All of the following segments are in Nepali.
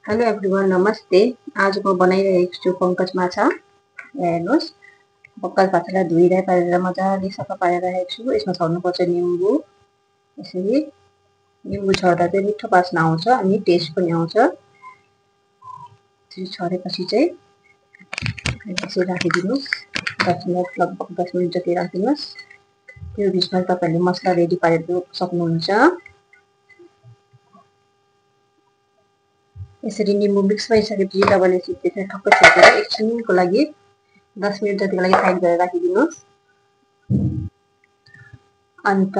हेलो एभ्रिवान, नमस्ते। आज म बनाइरहेको छु पङ्कज माछा। हेर्नुहोस्, पङ्कज माछालाई धोइरहे पारेर मजाले सफा पारेर राखेको छु। यसमा छर्नुपर्छ निम्बु। यसरी निम्बु छर्दा चाहिँ मिठो बास्ना आउँछ अनि टेस्ट पनि आउँछ। यसरी छरेपछि चाहिँ यसरी राखिदिनुहोस्। 10 मिनट, लगभग 10 मिनट जति राखिदिनुहोस्। त्यो बिचमा तपाईँहरूले मसला रेडी पारेर सक्नुहुन्छ। यसरी निम्बु मिक्स भइसकेपछि तपाईँले त्यसलाई ठक्क छोपेर एकछिनको लागि 10 मिनट जतिको लागि साइड गरेर राखिदिनुहोस्। अन्त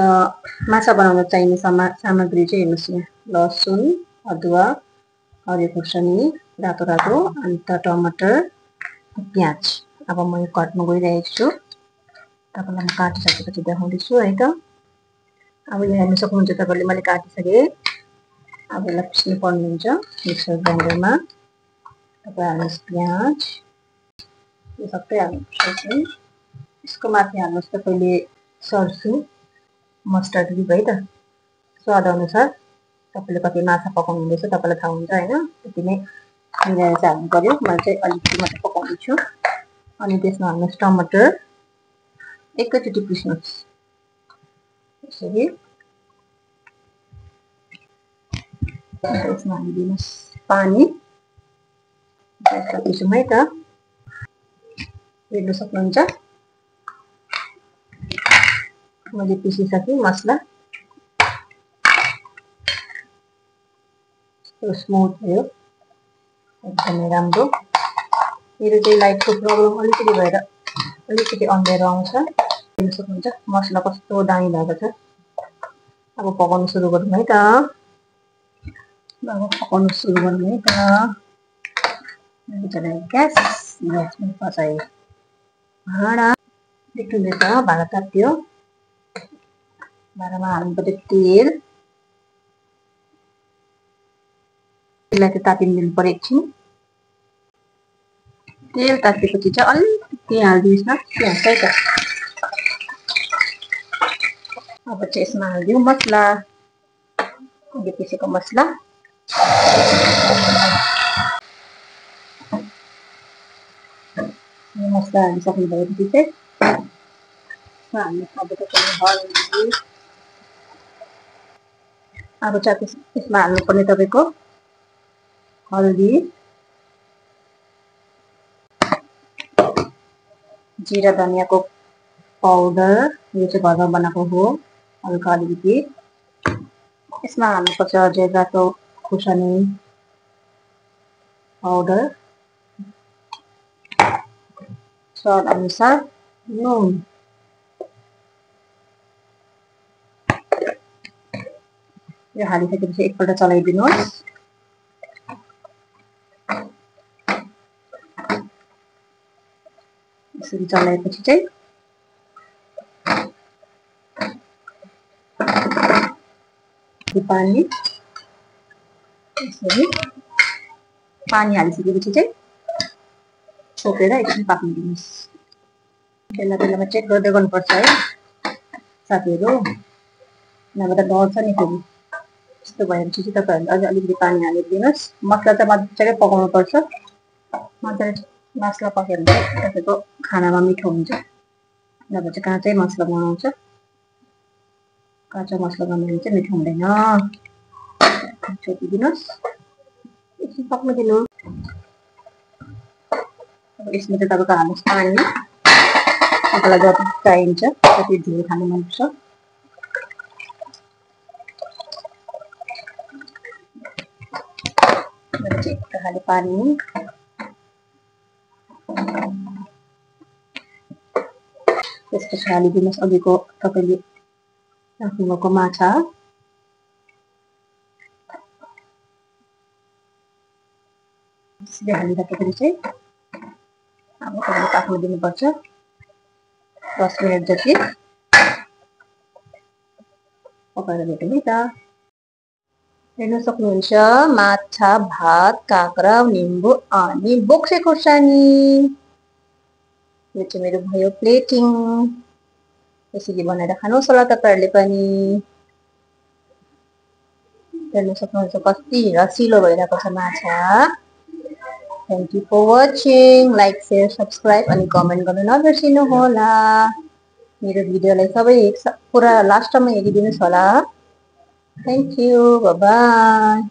माछा बनाउन चाहिने सामग्री चाहिँ हेर्नुहोस्, यहाँ लसुन, अदुवा, हरियो खुर्सानी, रातो रातो, अन्त टमाटर, प्याज। अब म यो कट्न गइरहेको छु। तपाईँलाई म काटिसकेपछि देखाउँदैछु है त। अब यहाँ हेर्न सक्नुहुन्छ तपाईँले मैले काटिसकेँ। अब यसलाई पिस्नु पर्नुहुन्छ मिक्सर ग्राइन्डरमा। तपाईँ हाल्नुहोस् प्याज, यो सबै हाल्नुपर्छ है। यसको माथि हाल्नुहोस् तपाईँले सर्सु, मस्टर्ड लिभ है त, स्वाद अनुसार। तपाईँले कति माछा पकाउनु हुँदैछ तपाईँलाई थाहा हुन्छ होइन, त्यति नै मिलाएर चाहिँ हाल्नु पर्यो। मैले चाहिँ अलिकति मात्रै पकाउँदैछु। अनि त्यसमा हाल्नुहोस् टमाटर, एकैचोटि पिस्नुहोस् यसरी। यसमा हालिदिनुहोस् पानी, पिसौँ है त। हेर्न सक्नुहुन्छ मैले पिसिसकेँ मसला। स्मुथ भयो, एकदमै राम्रो। मेरो चाहिँ लाइटको प्रब्लम अलिकति भएर अलिकति अँध्यारो आउँछ। हेर्न सक्नुहुन्छ मसला कस्तो दामी भएको छ। अब पकाउनु सुरु गरौँ है त। अब पकाउनु सुरु गरौँ है त। ग्यासमा पचाएँ भाँडा, देख्नुहुँदैछ भाँडा तात्यो। भाँडामा हाल्नुपर्छ तेल। त्यसलाई चाहिँ तातिनु दिनु पर्यो एकछिन। तेल तातेपछि चाहिँ अलिकति हालिदिनुहोस् न प्याज है त। अब चाहिँ यसमा हालिदिउँ मसला, अहिले पिसेको मसला। मसला हालिसक्नु भएपछि चाहिँ हाल्नुहोस् अब तपाईँले हर्दी। अब चाहिँ यसमा हाल्नुपर्ने तपाईँको हल्दी, जिरा धनियाँको पाउडर, यो चाहिँ घरमा बनाएको हो, हल्का अलिकति। यसमा हाल्नुपर्छ अझै रातो खुर्सानी पाउडर, स्वाद अनुसार नुन। यो हालिसकेपछि एकपल्ट चलाइदिनुहोस्। यसरी चलाएपछि चाहिँ पानी, यसरी पानी हालिसकेपछि चाहिँ छोपेर एकछिन पाक्न दिनुहोस्। बेला बेलामा चेक गर्दै गर्नुपर्छ है साथीहरू, नभए त डढ्छ नि फेरि। यस्तो भएपछि चाहिँ तपाईँहरूले अझै अलिकति पानी हालेर दिनुहोस्। मसला चाहिँ मजाले पकाउनुपर्छ। मजाले मसला पकायो भने चाहिँ तपाईँको खानामा मिठो हुन्छ, नभए चाहिँ काँचै मसला बनाउँछ। काँचो मसला बनायो भने चाहिँ मिठो हुँदैन। छोपिदिनुहोस्, एकछिन पक्न दिनु। अब यसमा चाहिँ तपाईँको हाल्नुहोस् पानी, तपाईँलाई जति चाहिन्छ जति झोल खानु मनपर्छ। खालि पानी, त्यसपछि हालिदिनुहोस् अघिको तपाईँले राख्नुभएको माछा। यसरी हालिराखेपछि चाहिँ अब तपाईँले पाक्न दिनुपर्छ 10 मिनट जति। पकाएर भेटौँ है त। हेर्न सक्नुहुन्छ माछा, भात, काँक्रा, निम्बु अनि बोक्से खुर्सानी। यो चाहिँ मेरो भयो प्लेटिङ। यसरी बनाएर खानुहोस् होला तपाईँहरूले पनि। हेर्न सक्नुहुन्छ कति रसिलो भइरहेको छ माछा। Thank you for watching. Like share subscribe अनि कमेन्ट गर्न नबिर्सिनु होला। मेरो भिडियोलाई सबै पुरा लास्टसम्म हेरिदिनुहोस् होला। Thank you, by by.